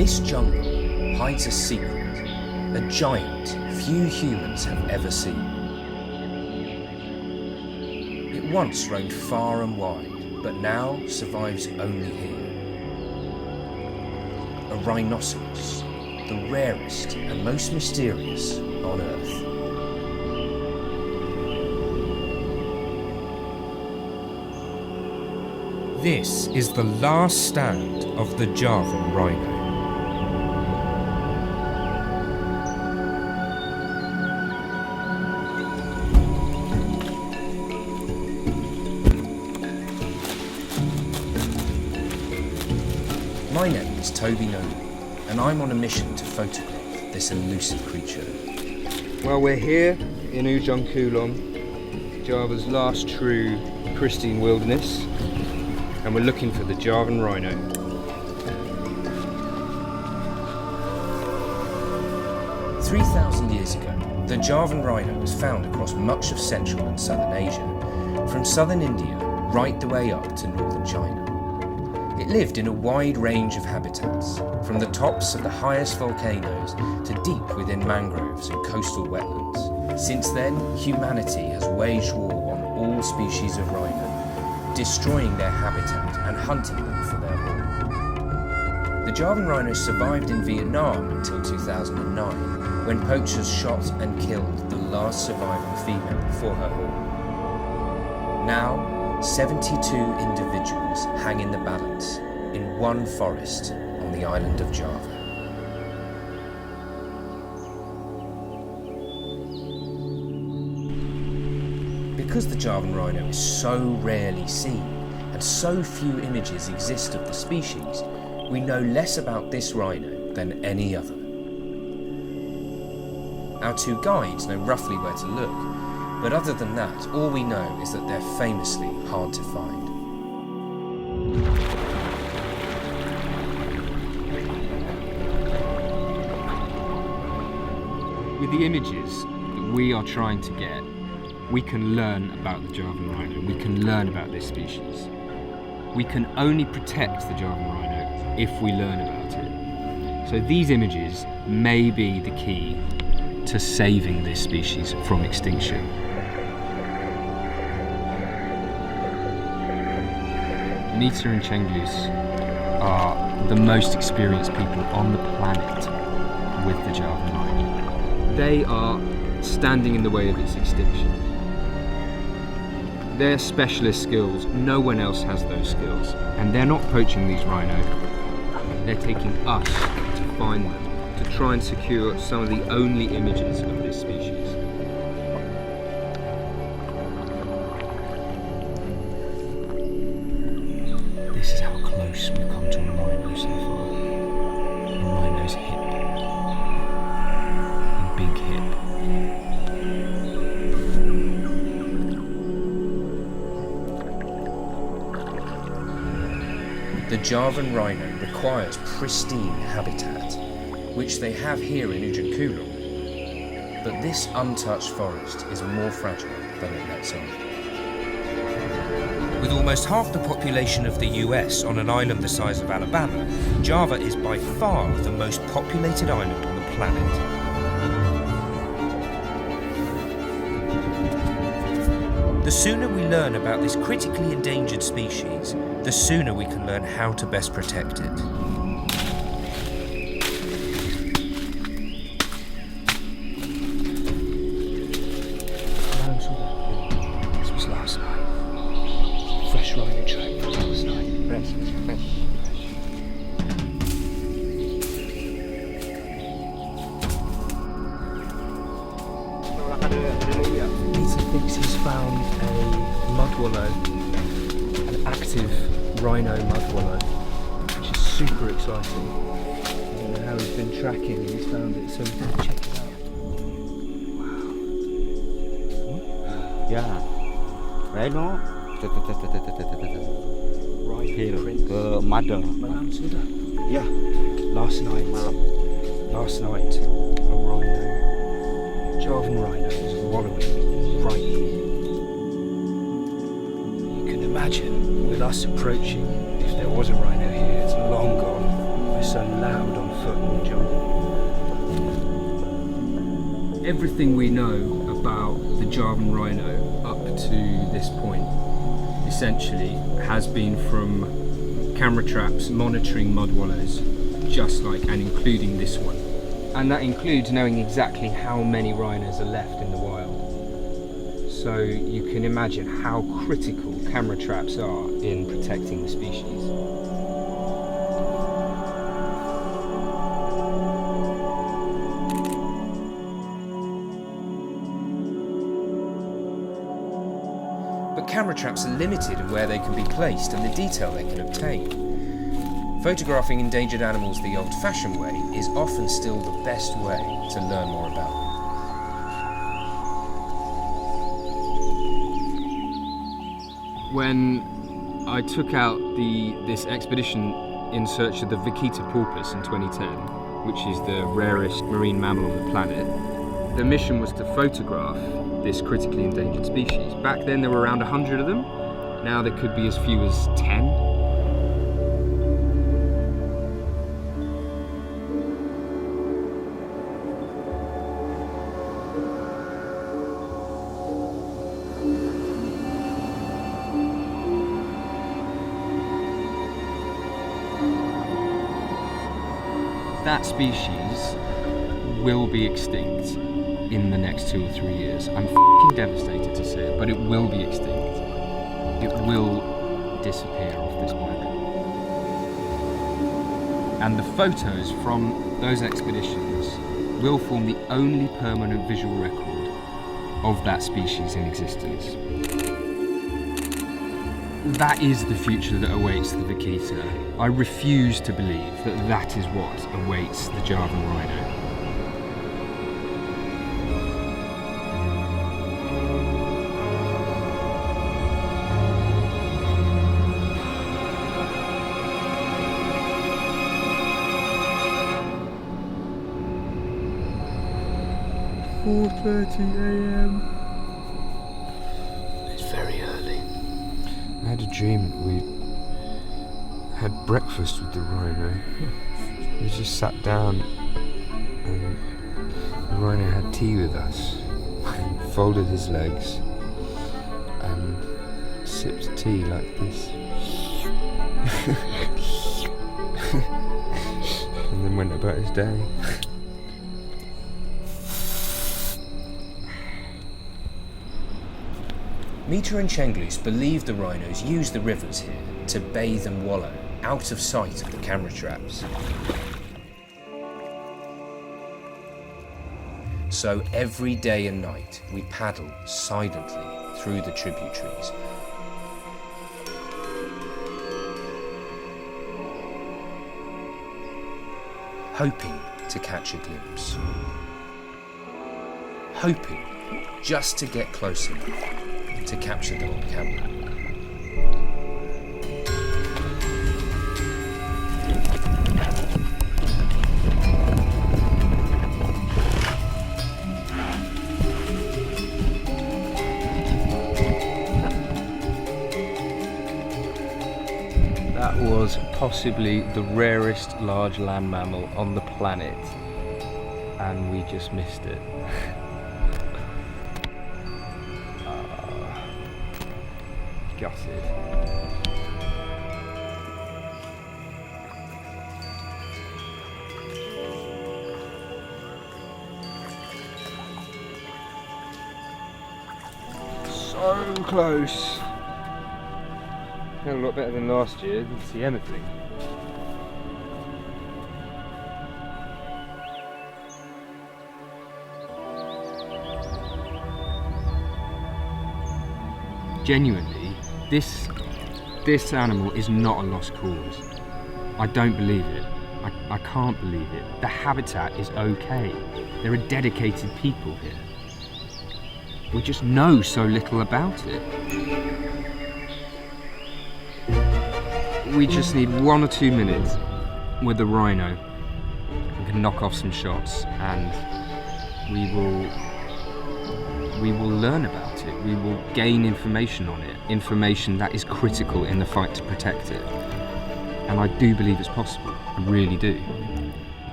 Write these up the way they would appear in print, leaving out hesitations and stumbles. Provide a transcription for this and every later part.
This jungle hides a secret, a giant few humans have ever seen. It once roamed far and wide, but now survives only here. A rhinoceros, the rarest and most mysterious on Earth. This is the last stand of the Javan rhino. My name is Toby Nolan, and I'm on a mission to photograph this elusive creature. Well, we're here in Ujung Kulon, Java's last true pristine wilderness, and we're looking for the Javan rhino. "3,000 years ago, the Javan rhino was found across much of Central and Southern Asia, from southern India right the way up to northern China. It lived in a wide range of habitats, from the tops of the highest volcanoes to deep within mangroves and coastal wetlands. Since then, humanity has waged war on all species of rhino, destroying their habitat and hunting them for their horn. The Javan rhino survived in Vietnam until 2009, when poachers shot and killed the last surviving female for her horn. Now, 72 individuals hang in the balance in one forest on the island of Java. Because the Javan rhino is so rarely seen and so few images exist of the species, we know less about this rhino than any other. Our two guides know roughly where to look, but other than that, all we know is that they're famously hard to find. With the images that we are trying to get, we can learn about the Javan rhino, we can learn about this species. We can only protect the Javan rhino if we learn about it. So these images may be the key to saving this species from extinction. Nita and Cengiz are the most experienced people on the planet with the Javan rhino. They are standing in the way of its extinction. Their specialist skills, no one else has those skills. And they're not poaching these rhino, they're taking us to find them, to try and secure some of the only images of this species. This is how close we've come to a rhino so far. A rhino's hip. A big hip. The Javan rhino requires pristine habitat, which they have here in Ujung Kulon. But this untouched forest is more fragile than it lets on. With almost half the population of the US on an island the size of Alabama, Java is by far the most populated island on the planet. The sooner we learn about this critically endangered species, the sooner we can learn how to best protect it. This was last night. Fresh rhino track from last night. Fresh. Nita thinks he's found a mud wallow, an active rhino mud wallow, which is super exciting. I don't know how he's been tracking and he's found it, so we're going to check it out. Wow. Yeah. Rhino. Rhino print. Mother. Malam sudah. Yeah. Last night, a rhino, Javan rhino, was wallowing right here. You can imagine with us approaching, if there was a rhino here, it's long gone. We're so loud on foot, John. Everything we know about the Javan rhino up to this point essentially has been from camera traps monitoring mud wallows, just like and including this one. And that includes knowing exactly how many rhinos are left in the wild. So you can imagine how critical camera traps are in protecting the species. But camera traps are limited in where they can be placed and the detail they can obtain. Photographing endangered animals the old-fashioned way is often still the best way to learn more about them. When I took out this expedition in search of the Vaquita porpoise in 2010, which is the rarest marine mammal on the planet, the mission was to photograph this critically endangered species. Back then there were around 100 of them, now there could be as few as 10. That species will be extinct in the next 2 or 3 years. I'm f***ing devastated to say it, but it will be extinct. It will disappear off this planet. And the photos from those expeditions will form the only permanent visual record of that species in existence. That is the future that awaits the Vaquita. I refuse to believe that that is what awaits the Javan rhino. AM. It's very early. I had a dream that we had breakfast with the rhino. We just sat down and the rhino had tea with us and folded his legs and sipped tea like this. And then went about his day. Mita and Chenglus believe the rhinos use the rivers here to bathe and wallow, out of sight of the camera traps. So every day and night we paddle silently through the tributaries. Hoping to catch a glimpse. Hoping just to get close enough to capture them on camera. That was possibly the rarest large land mammal on the planet, and we just missed it. Gutted. So close. A lot better than last year. Didn't see anything. Genuinely, this animal is not a lost cause. I don't believe it. I can't believe it. The habitat is okay. There are dedicated people here. We just know so little about it. We just need 1 or 2 minutes with the rhino. We can knock off some shots and we will learn about it. We will gain information on it. Information that is critical in the fight to protect it. And I do believe it's possible. I really do.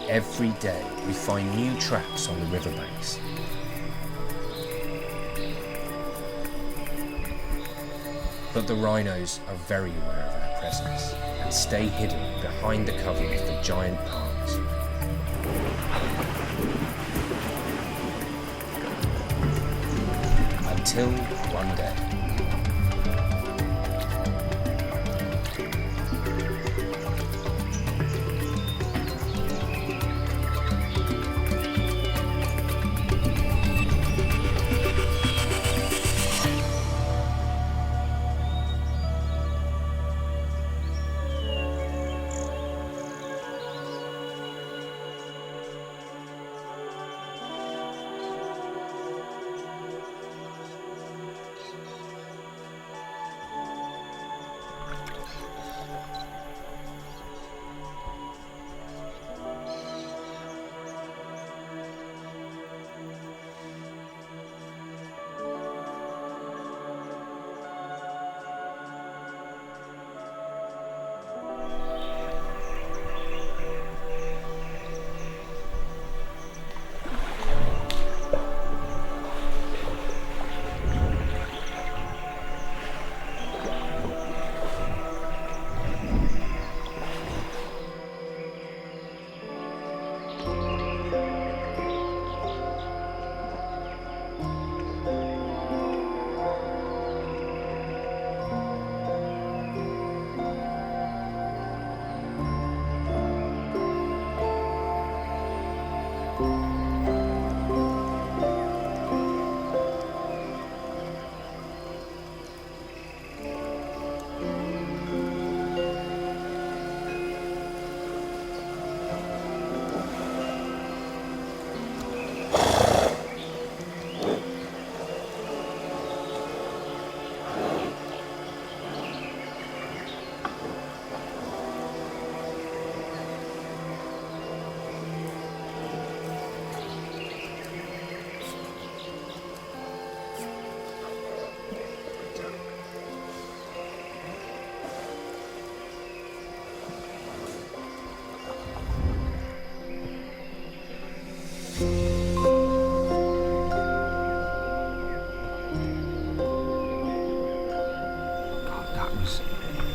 Every day we find new tracks on the riverbanks. But the rhinos are very aware of our presence and stay hidden behind the cover of the giant palms. Until one day.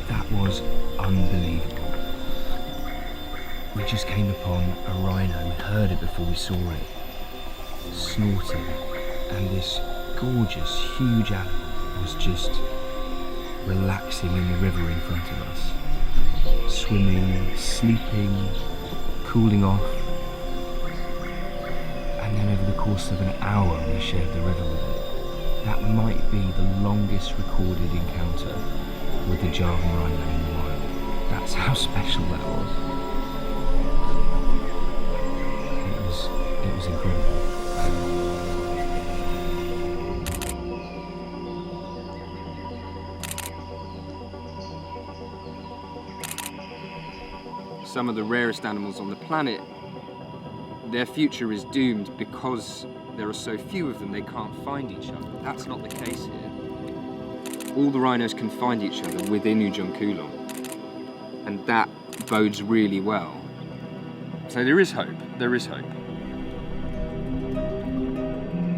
That was unbelievable. We just came upon a rhino, we heard it before we saw it, snorting, and this gorgeous, huge animal was just relaxing in the river in front of us, swimming, sleeping, cooling off, and then over the course of an hour we shared the river with it. That might be the longest recorded encounter with the Javan rhino in the wild. That's how special that was. It was incredible. Some of the rarest animals on the planet, their future is doomed because there are so few of them they can't find each other. That's not the case here. All the rhinos can find each other within Ujung Kulon, and that bodes really well. So there is hope.